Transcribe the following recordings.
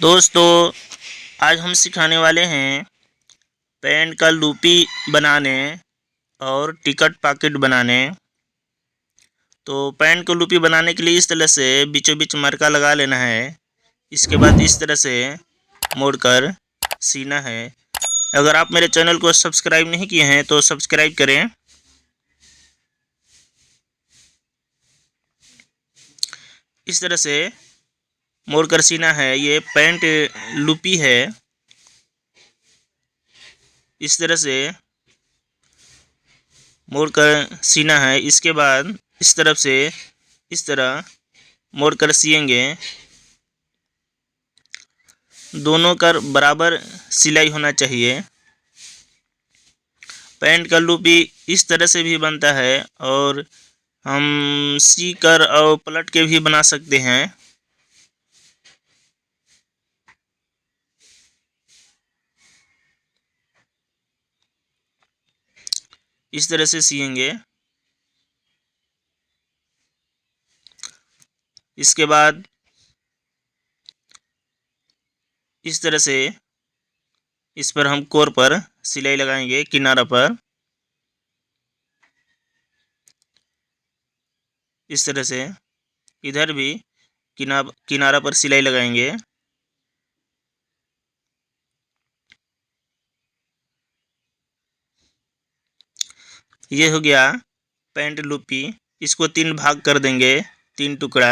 दोस्तों, आज हम सिखाने वाले हैं पैंट का लूपी बनाने और टिकट पॉकेट बनाने। तो पैंट को लूपी बनाने के लिए इस तरह से बीचों बीच मरका लगा लेना है। इसके बाद इस तरह से मोड़कर सीना है। अगर आप मेरे चैनल को सब्सक्राइब नहीं किए हैं तो सब्सक्राइब करें। इस तरह से मोड़कर सीना है। ये पैंट लूपी है। इस तरह से मोड़कर सीना है। इसके बाद इस तरफ से इस तरह मोड़कर सिएंगे। दोनों का बराबर सिलाई होना चाहिए। पैंट का लूपी इस तरह से भी बनता है और हम सी कर और पलट के भी बना सकते हैं। इस तरह से सिएंगे। इसके बाद इस तरह से इस पर हम कोर पर सिलाई लगाएंगे किनारा पर। इस तरह से इधर भी किनारा पर सिलाई लगाएंगे। ये हो गया पैंट लूपी। इसको 3 भाग कर देंगे, 3 टुकड़ा।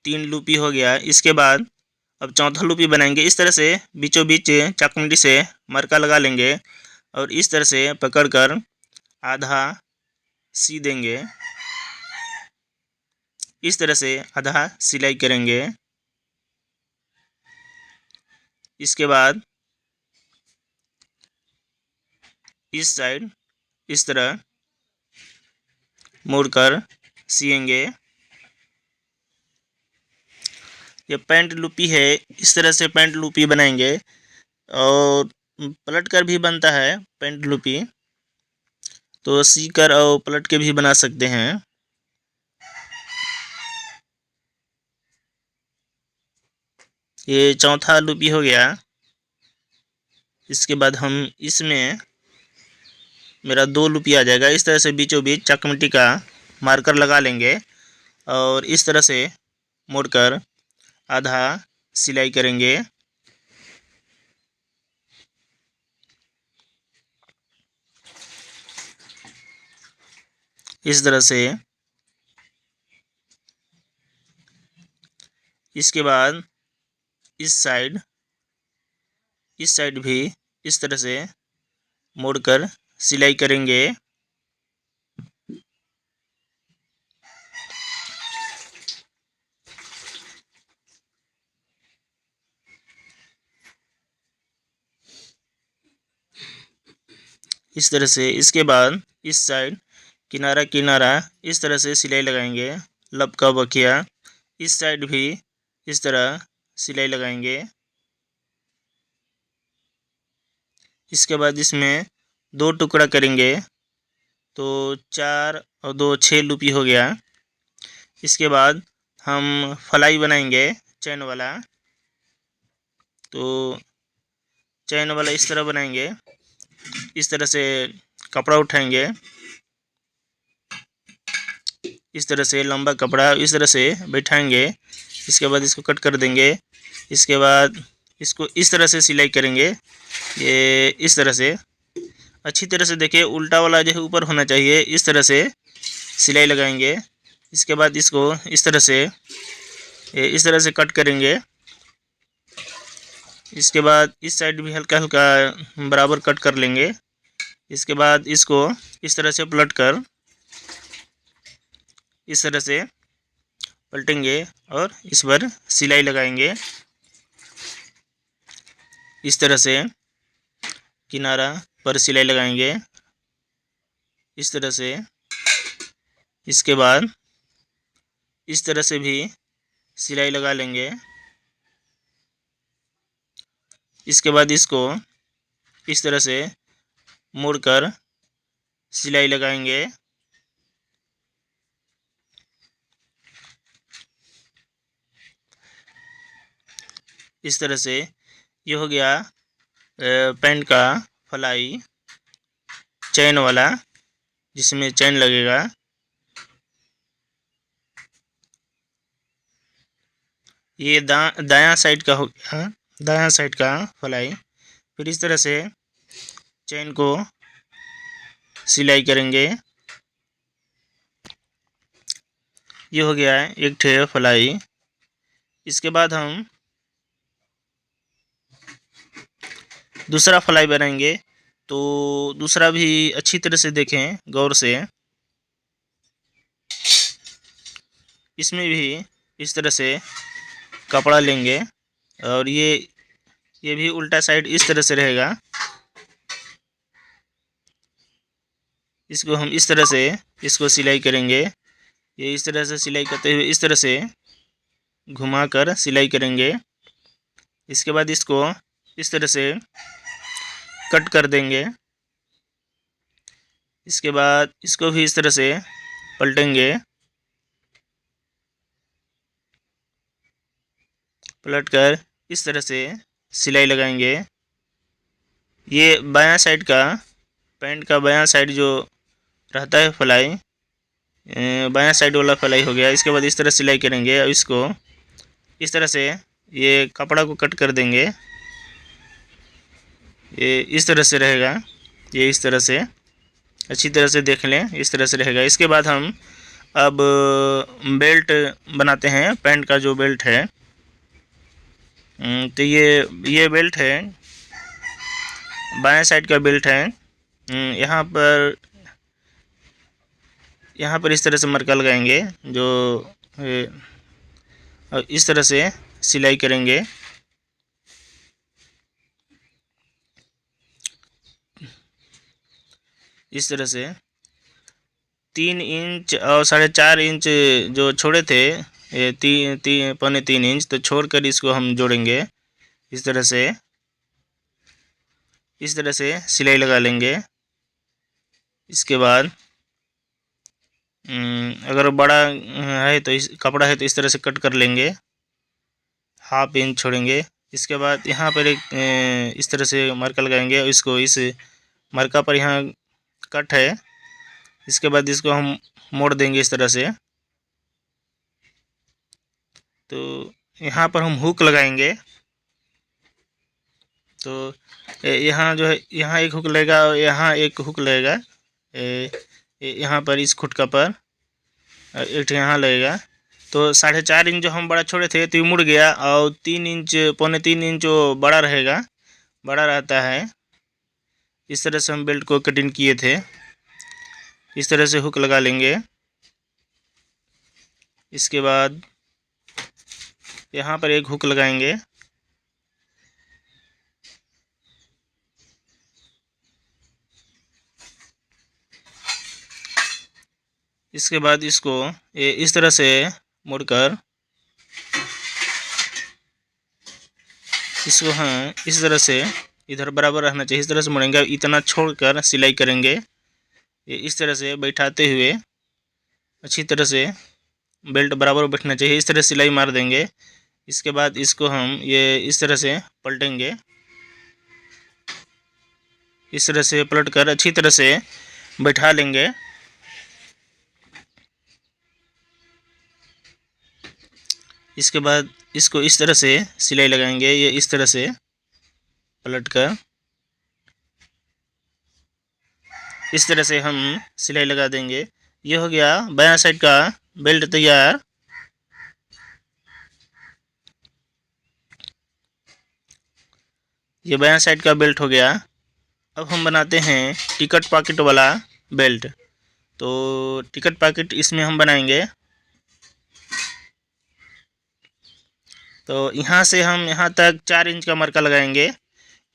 3 लूपी हो गया। इसके बाद अब चौथा लूपी बनाएंगे। इस तरह से बीचों बीच चाकूमडी से मरका लगा लेंगे और इस तरह से पकड़कर आधा सी देंगे। इस तरह से आधा सिलाई करेंगे। इसके बाद इस साइड इस तरह मोड़कर सिएंगे। ये पैंट लूपी है। इस तरह से पैंट लूपी बनाएंगे और पलट कर भी बनता है पैंट लूपी। तो सी कर और पलट के भी बना सकते हैं। ये चौथा लूपी हो गया। इसके बाद हम इसमें मेरा 2 लूपी आ जाएगा। इस तरह से बीचों बीच चकमटी का मार्कर लगा लेंगे और इस तरह से मोड़कर आधा सिलाई करेंगे। इस तरह से। इसके बाद इस साइड भी इस तरह से मोड़कर सिलाई करेंगे। इस तरह से। इसके बाद इस साइड किनारा किनारा इस तरह से सिलाई लगाएंगे, लब का बखिया। इस साइड भी इस तरह सिलाई लगाएंगे। इसके बाद इसमें 2 टुकड़ा करेंगे तो 4 और 2 6 लूपी हो गया। इसके बाद हम फलाई बनाएंगे चैन वाला। तो चैन वाला इस तरह बनाएंगे। इस तरह से कपड़ा उठाएंगे, इस तरह से लंबा कपड़ा इस तरह से बैठाएंगे। इसके बाद इसको कट कर देंगे। इसके बाद इसको इस तरह से सिलाई करेंगे। ये इस तरह से अच्छी तरह से देखिए, उल्टा वाला जो है ऊपर होना चाहिए। इस तरह से सिलाई लगाएंगे। इसके बाद इसको इस तरह से कट करेंगे। इसके बाद इस साइड भी हल्का हल्का बराबर कट कर लेंगे। इसके बाद इसको इस तरह से पलट कर इस तरह से पलटेंगे और इस पर सिलाई लगाएंगे। इस तरह से किनारा पर सिलाई लगाएंगे। इस तरह से। इसके बाद इस तरह से भी सिलाई लगा लेंगे। इसके बाद इसको इस तरह से मोड़कर सिलाई लगाएंगे। इस तरह से ये हो गया पैंट का फलाई चैन वाला, जिसमें चैन लगेगा। ये दायां साइड का हो गया, दायां साइड का फलाई। फिर इस तरह से चैन को सिलाई करेंगे। ये हो गया है एक ठे फलाई। इसके बाद हम दूसरा फलाई बनाएंगे। तो दूसरा भी अच्छी तरह से देखें गौर से। इसमें भी इस तरह से कपड़ा लेंगे और ये भी उल्टा साइड इस तरह से रहेगा। इसको हम इस तरह से इसको सिलाई करेंगे। ये इस तरह से सिलाई करते हुए इस तरह से घुमाकर सिलाई करेंगे। इसके बाद इसको इस तरह से कट कर देंगे। इसके बाद इसको भी इस तरह से पलटेंगे, पलट कर इस तरह से सिलाई लगाएंगे। ये बायां साइड का पैंट का बायां साइड जो रहता है फलाई, बायां साइड वाला फलाई हो गया। इसके बाद इस तरह सिलाई करेंगे और इसको इस तरह से ये कपड़ा को कट कर देंगे। ये इस तरह से रहेगा, ये इस तरह से अच्छी तरह से देख लें, इस तरह से रहेगा। इसके बाद हम अब बेल्ट बनाते हैं, पैंट का जो बेल्ट है। तो ये बेल्ट है, बाएं साइड का बेल्ट है। यहाँ पर इस तरह से मरका लगाएंगे जो इस तरह से सिलाई करेंगे। इस तरह से 3 इंच और 4.5 इंच जो छोड़े थे, ये पौने 3 इंच, तो छोड़कर इसको हम जोड़ेंगे। इस तरह से सिलाई लगा लेंगे। इसके बाद अगर बड़ा है तो कपड़ा है तो इस तरह से कट कर लेंगे, 1/2 इंच छोड़ेंगे। इसके बाद यहाँ पर एक इस तरह से मार्का लगाएंगे और इसको इस मार्का पर यहाँ कट है। इसके बाद इसको हम मोड़ देंगे इस तरह से। तो यहाँ पर हम हुक लगाएंगे। तो यहाँ जो है, यहाँ एक हुक लगेगा और यहाँ एक हुक लगेगा। यहाँ पर इस खुटका पर एक यहाँ लगेगा। तो 4.5 इंच जो हम बड़ा छोड़े थे तो ये मुड़ गया और 3 इंच पौने 3 इंच जो बड़ा रहेगा, बड़ा रहता है। इस तरह से हम बेल्ट को कटिंग किए थे। इस तरह से हुक लगा लेंगे। इसके बाद यहाँ पर एक हुक लगाएंगे। इसके बाद इसको इस तरह से मोड़कर इसको हम इस तरह से इधर बराबर रहना चाहिए, इस तरह से मोड़ेंगे। इतना छोड़कर सिलाई करेंगे। ये इस तरह से बैठाते हुए अच्छी तरह से बेल्ट बराबर बैठना चाहिए, इस तरह सिलाई मार देंगे। इसके बाद इसको हम ये इस तरह से पलटेंगे। इस तरह से पलट कर अच्छी तरह से बैठा लेंगे। इसके बाद इसको इस तरह से सिलाई लगाएंगे। ये इस तरह से पलट कर इस तरह से हम सिलाई लगा देंगे। ये हो गया बायां साइड का बेल्ट तैयार। ये बायां साइड का बेल्ट हो गया। अब हम बनाते हैं टिकट पॉकेट वाला बेल्ट। तो टिकट पॉकेट इसमें हम बनाएंगे। तो यहाँ से हम यहाँ तक 4 इंच का मार्कर लगाएंगे।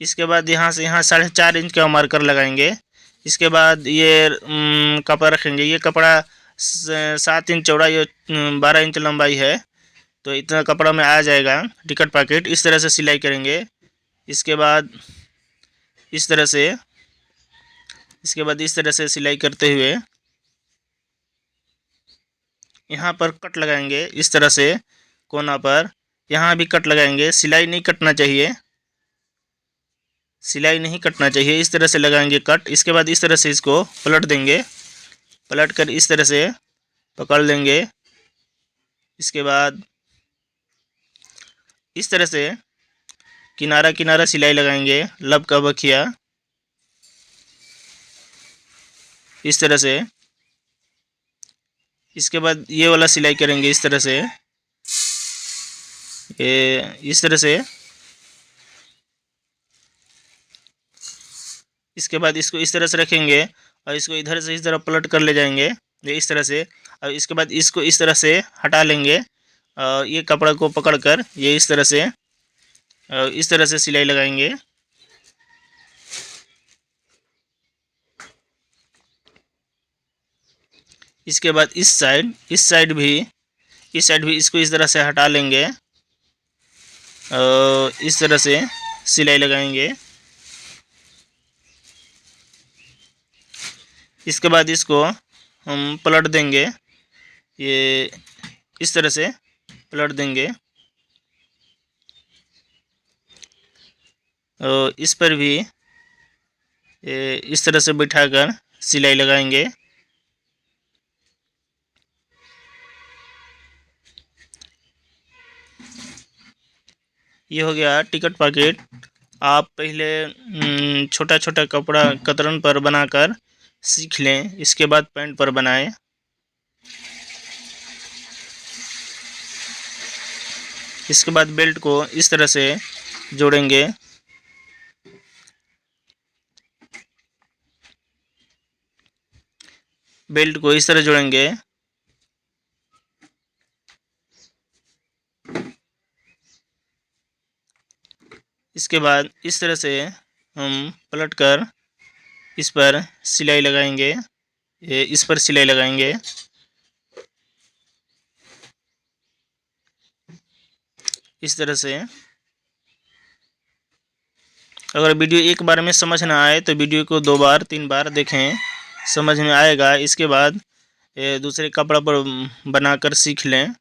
इसके बाद यहाँ से यहाँ 4.5 इंच का मार्कर लगाएंगे। इसके बाद ये कपड़ा रखेंगे। ये कपड़ा 7 इंच चौड़ा, ये 12 इंच लंबाई है। तो इतना कपड़ा में आ जाएगा टिकट पॉकेट। इस तरह से सिलाई करेंगे। इसके बाद इस तरह से सिलाई करते हुए यहाँ पर कट लगाएंगे इस तरह से कोना पर। यहाँ भी कट लगाएंगे। सिलाई नहीं कटना चाहिए, सिलाई नहीं कटना चाहिए, इस तरह से लगाएंगे कट। इसके बाद इस तरह से इसको पलट देंगे, पलट कर इस तरह से पकड़ लेंगे। इसके बाद इस तरह से किनारा किनारा सिलाई लगाएंगे, लब का बखिया इस तरह से। इसके बाद ये वाला सिलाई करेंगे इस तरह से, ये इस तरह से। इसके बाद इसको इस तरह से रखेंगे और इसको इधर से इस तरह पलट कर ले जाएंगे, ये इस तरह से। और इसके बाद इसको इस तरह से हटा लेंगे और ये कपड़ा को पकड़कर ये इस तरह से सिलाई लगाएंगे। इसके बाद इस साइड भी इसको इस तरह से हटा लेंगे और इस तरह से सिलाई लगाएंगे। इसके बाद इसको हम पलट देंगे, ये इस तरह से पलट देंगे और इस पर भी ये इस तरह से बिठाकर सिलाई लगाएंगे। ये हो गया टिकट पॉकेट। आप पहले छोटा छोटा कपड़ा कतरन पर बनाकर सीख लें, इसके बाद पैंट पर बनाएं। इसके बाद बेल्ट को इस तरह से जोड़ेंगे, बेल्ट को इस तरह जोड़ेंगे। इसके बाद इस तरह से हम पलटकर इस पर सिलाई लगाएंगे, ये इस पर सिलाई लगाएंगे। इस तरह से। अगर वीडियो एक बार में समझ ना आए तो वीडियो को 2 बार 3 बार देखें, समझ में आएगा। इसके बाद दूसरे कपड़ा पर बनाकर सीख लें।